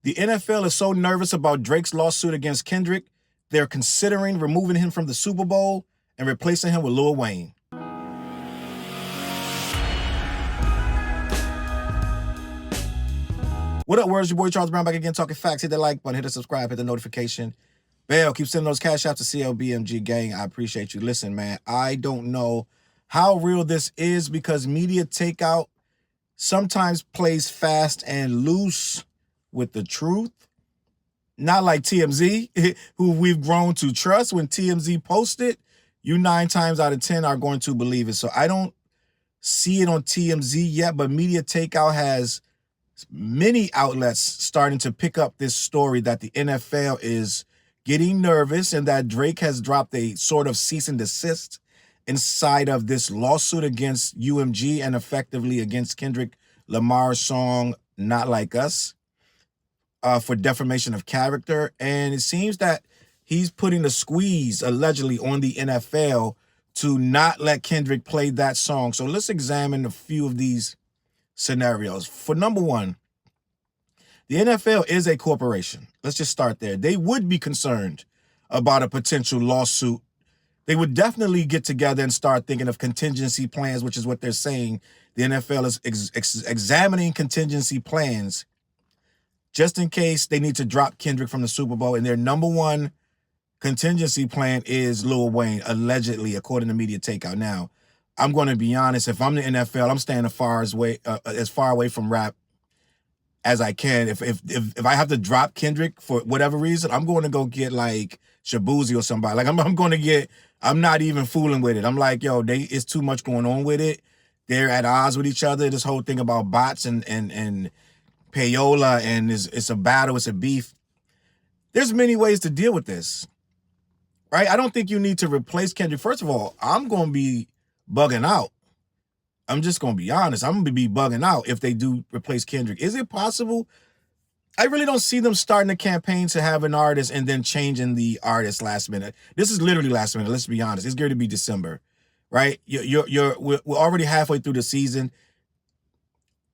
The NFL is so nervous about Drake's lawsuit against Kendrick, they're considering removing him from the Super Bowl and replacing him with Lil Wayne. What up, words? Your boy Charles Brown back again, talking facts. Hit that like button, hit the subscribe, hit the notification bell. Keep sending those cash out to CLBMG gang. I appreciate you. Listen, man, I don't know how real this is because media takeout sometimes plays fast and loose with the truth. Not like TMZ, who we've grown to trust. When TMZ posts it, you 9 times out of 10 are going to believe it. So I don't see it on TMZ yet, but media takeout has many outlets starting to pick up this story that the NFL is getting nervous and that Drake has dropped a sort of cease and desist inside of this lawsuit against UMG and effectively against Kendrick Lamar's song Not Like Us for defamation of character. And it seems that he's putting a squeeze allegedly on the NFL to not let Kendrick play that song. So let's examine a few of these scenarios. For number one, the NFL is a corporation. Let's just start there. They would be concerned about a potential lawsuit. They would definitely get together and start thinking of contingency plans, which is what they're saying. The NFL is examining contingency plans just in case they need to drop Kendrick from the Super Bowl. And their number one contingency plan is Lil Wayne, allegedly, according to media takeout. Now, I'm going to be honest. If I'm the NFL, I'm staying as far away from rap as I can. If I have to drop Kendrick for whatever reason, I'm going to go get like Shabuzi or somebody. Like I'm not even fooling with it. I'm like, yo, it's too much going on with it. They're at odds with each other. This whole thing about bots and payola and it's a battle, it's a beef. There's many ways to deal with this, right? I don't think you need to replace Kendrick. First of all, I'm going to be bugging out. I'm just going to be honest. I'm going to be bugging out if they do replace Kendrick. Is it possible? I really don't see them starting a campaign to have an artist and then changing the artist last minute. This is literally last minute. Let's be honest. It's going to be December, right? We're already halfway through the season.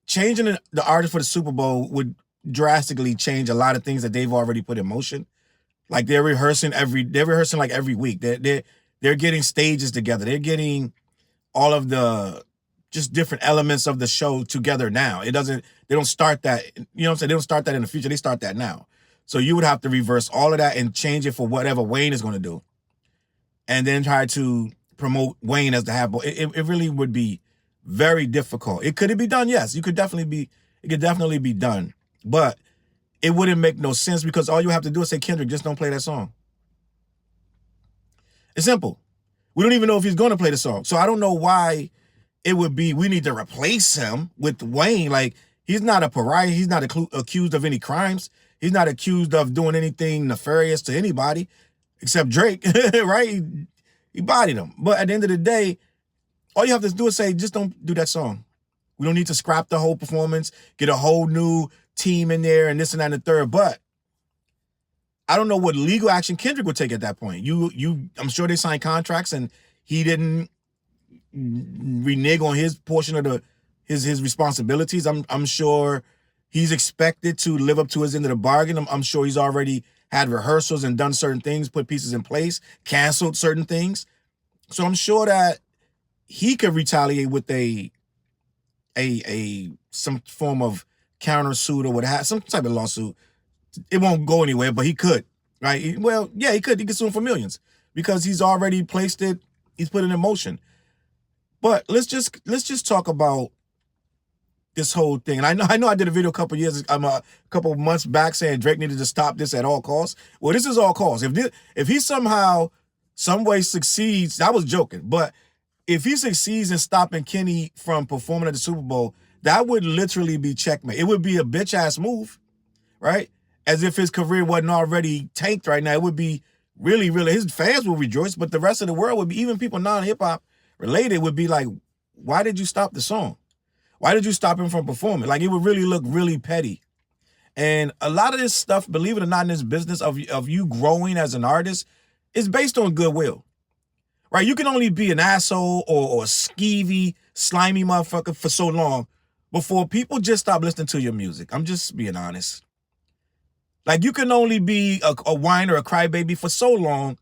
Changing the artist for the Super Bowl would drastically change a lot of things that they've already put in motion. Like they're rehearsing like every week. They're getting stages together. They're getting all of the just different elements of the show together now. They don't start that, you know what I'm saying? They don't start that in the future. They start that now. So you would have to reverse all of that and change it for whatever Wayne is going to do. And then try to promote Wayne as the half boy. It really would be very difficult. Could it be done? Yes, it could definitely be done. But it wouldn't make no sense because all you have to do is say, Kendrick, just don't play that song. It's simple. We don't even know if he's going to play the song. So I don't know why it would be we need to replace him with Wayne. Like, he's not a pariah. He's not accused of any crimes. He's not accused of doing anything nefarious to anybody except Drake, right? He bodied him. But at the end of the day, all you have to do is say, just don't do that song. We don't need to scrap the whole performance, get a whole new team in there and this and that and the third. But I don't know what legal action Kendrick would take at that point. I'm sure they signed contracts and he didn't renege on his portion of his responsibilities. I'm sure he's expected to live up to his end of the bargain. I'm sure he's already had rehearsals and done certain things, put pieces in place, canceled certain things. So I'm sure that he could retaliate with some form of countersuit or what have some type of lawsuit. It won't go anywhere, but he could, right? Well, yeah, he could. He could sue him for millions because he's already placed it. He's put it in motion. But let's just talk about this whole thing. And I know I did a video a couple of months back saying Drake needed to stop this at all costs. Well, this is all costs. If he somehow, some way succeeds, I was joking, but if he succeeds in stopping Kenny from performing at the Super Bowl, that would literally be checkmate. It would be a bitch ass move, right? As if his career wasn't already tanked right now. It would be really, really, his fans will rejoice, but the rest of the world would be, even people non-hip hop related would be like, why did you stop the song? Why did you stop him from performing? Like, it would really look really petty. And a lot of this stuff, believe it or not, in this business of you growing as an artist is based on goodwill, right? You can only be an asshole or a skeevy, slimy motherfucker for so long before people just stop listening to your music. I'm just being honest. Like, you can only be a whine or a crybaby for so long.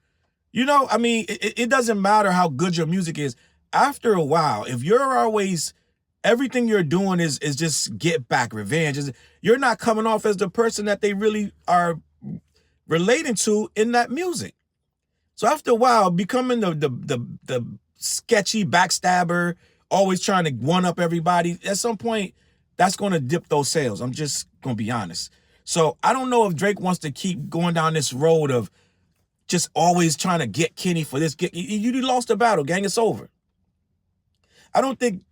You know, I mean, it doesn't matter how good your music is. After a while, if you're always, everything you're doing is just get back revenge, you're not coming off as the person that they really are relating to in that music. So after a while, becoming the sketchy backstabber, always trying to one up everybody, at some point, that's going to dip those sales. I'm just going to be honest. So I don't know if Drake wants to keep going down this road of just always trying to get Kenny for this. You lost the battle, gang. It's over. I don't think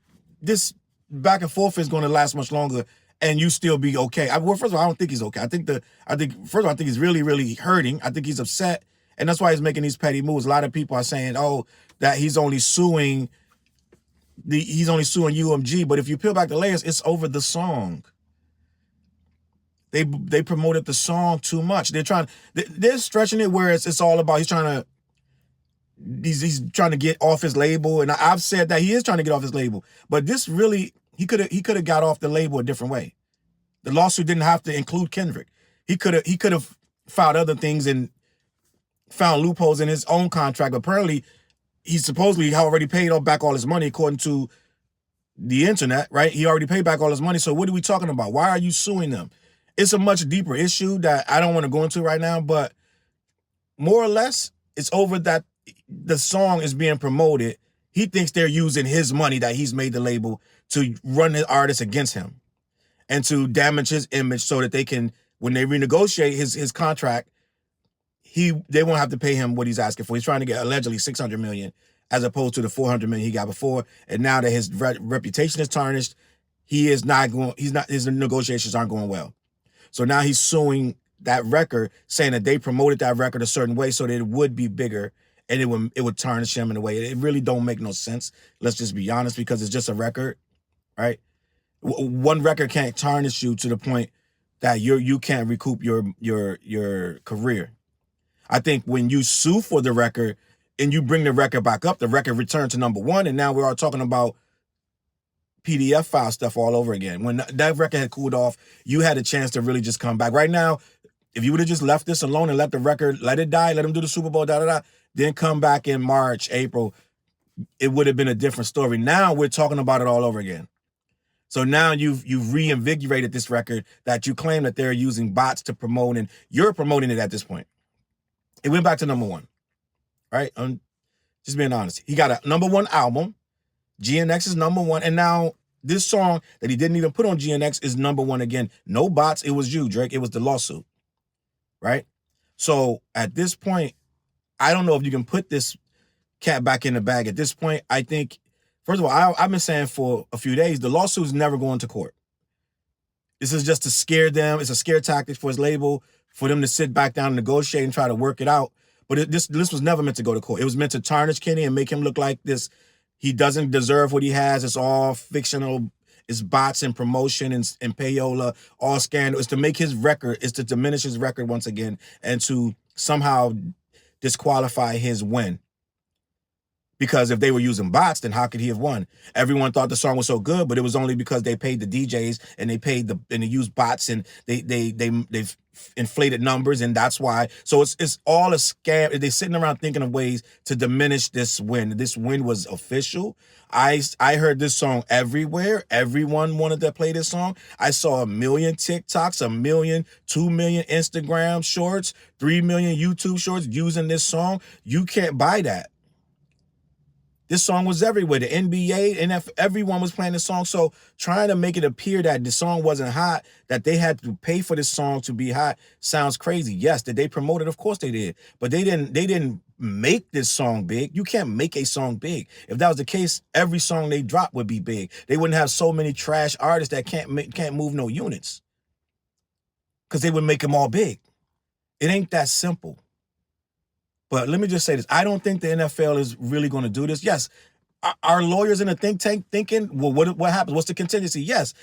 this back and forth is going to last much longer and you still be okay. Well, first of all, I don't think he's okay. I think first of all, I think he's really, really hurting. I think he's upset. And that's why he's making these petty moves. A lot of people are saying, oh, that he's only suing UMG. But if you peel back the layers, it's over the song. They promoted the song too much. They're stretching it where it's all about he's trying to get off his label. And I've said that he is trying to get off his label. But this really, he could have got off the label a different way. The lawsuit didn't have to include Kendrick. He could have filed other things and found loopholes in his own contract. But apparently, he supposedly already paid back all his money according to the internet, right? He already paid back all his money. So what are we talking about? Why are you suing them? It's a much deeper issue that I don't want to go into right now, but more or less, it's over that the song is being promoted. He thinks they're using his money that he's made the label to run the artist against him and to damage his image so that they can, when they renegotiate his contract, they won't have to pay him what he's asking for. He's trying to get allegedly $600 million as opposed to the $400 million he got before. And now that his reputation is tarnished, his negotiations aren't going well. So now he's suing that record, saying that they promoted that record a certain way so that it would be bigger and it would tarnish him in a way. It really don't make no sense. Let's just be honest, because it's just a record, right? One record can't tarnish you to the point that you can't recoup your career. I think when you sue for the record and you bring the record back up, the record returned to #1, and now we're all talking about PDF file stuff all over again. When that record had cooled off, you had a chance to really just come back. Right now, if you would have just left this alone and let the record, let it die, let him do the Super Bowl, then come back in March, April, it would have been a different story. Now we're talking about it all over again. So now you've reinvigorated this record that you claim that they're using bots to promote, and you're promoting it at this point. It went back to #1, right? I'm just being honest. He got a #1 album. GNX is #1, and now this song that he didn't even put on GNX is #1 again. No bots. It was you, Drake. It was the lawsuit, right? So at this point, I don't know if you can put this cat back in the bag. At this point, I think, first of all, I've been saying for a few days, the lawsuit is never going to court. This is just to scare them. It's a scare tactic for his label, for them to sit back down and negotiate and try to work it out. But this was never meant to go to court. It was meant to tarnish Kenny and make him look like this. He doesn't deserve what he has. It's all fictional. It's bots and promotion and payola, all scandal. It's to make his record, it's to diminish his record once again and to somehow disqualify his win. Because if they were using bots, then how could he have won? Everyone thought the song was so good, but it was only because they paid the DJs and they used bots and they've inflated numbers, and that's why. So it's all a scam. They're sitting around thinking of ways to diminish this win. This win was official. I heard this song everywhere. Everyone wanted to play this song. I saw 1 million TikToks, 1 million, 2 million Instagram shorts, 3 million YouTube shorts using this song. You can't buy that. This song was everywhere. The NBA, and everyone was playing this song. So trying to make it appear that the song wasn't hot, that they had to pay for this song to be hot, sounds crazy. Yes, did they promote it? Of course they did. But they didn't make this song big. You can't make a song big. If that was the case, every song they dropped would be big. They wouldn't have so many trash artists that can't move no units, because they would make them all big. It ain't that simple. But let me just say this. I don't think the NFL is really going to do this. Yes, our lawyers in a think tank thinking, well, what happens? What's the contingency? Yes,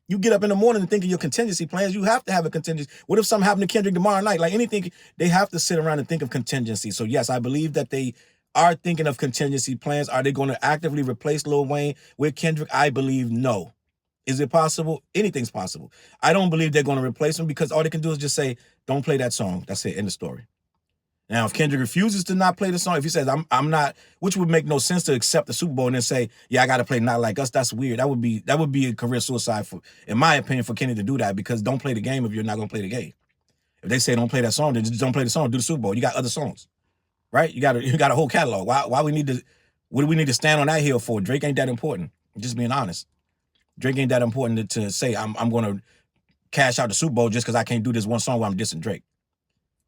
you get up in the morning and think of your contingency plans. You have to have a contingency. What if something happened to Kendrick tomorrow night? Like anything, they have to sit around and think of contingency. So yes, I believe that they are thinking of contingency plans. Are they going to actively replace Lil Wayne with Kendrick? I believe no. Is it possible? Anything's possible. I don't believe they're going to replace him, because all they can do is just say, don't play that song. That's it, end of story. Now, if Kendrick refuses to not play the song, if he says, I'm not, which would make no sense to accept the Super Bowl and then say, yeah, I got to play Not Like Us, that's weird. That would be a career suicide, for, in my opinion, for Kenny to do that, because don't play the game if you're not going to play the game. If they say don't play that song, then just don't play the song, do the Super Bowl. You got other songs, right? You got a whole catalog. Why we need to, what do we need to stand on that hill for? Drake ain't that important. Just being honest. Drake ain't that important to say I'm going to cash out the Super Bowl just because I can't do this one song where I'm dissing Drake,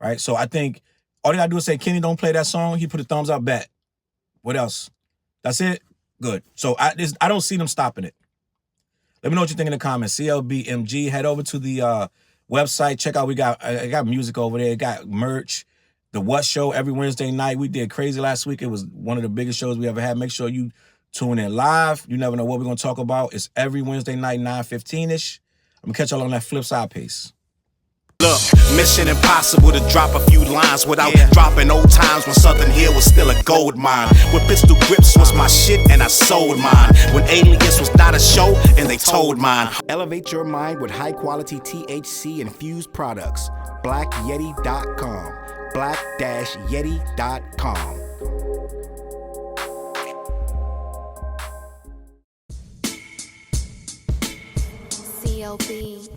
right? So I think all you got to do is say, Kenny, don't play that song. He put a thumbs up, bet. What else? That's it? Good. So I don't see them stopping it. Let me know what you think in the comments. CLBMG, head over to the website. Check out, I got music over there. Got merch. The What Show every Wednesday night. We did crazy last week. It was one of the biggest shows we ever had. Make sure you tune in live. You never know what we're going to talk about. It's every Wednesday night, 9:15-ish. I'm going to catch y'all on that flip side pace. Look, mission impossible to drop a few lines without dropping old times when Southern Hill was still a gold mine. When pistol grips was my shit and I sold mine. When Alias was not a show and they told mine. Elevate your mind with high quality THC infused products. BlackYeti.com. Black-Yeti.com. CLB.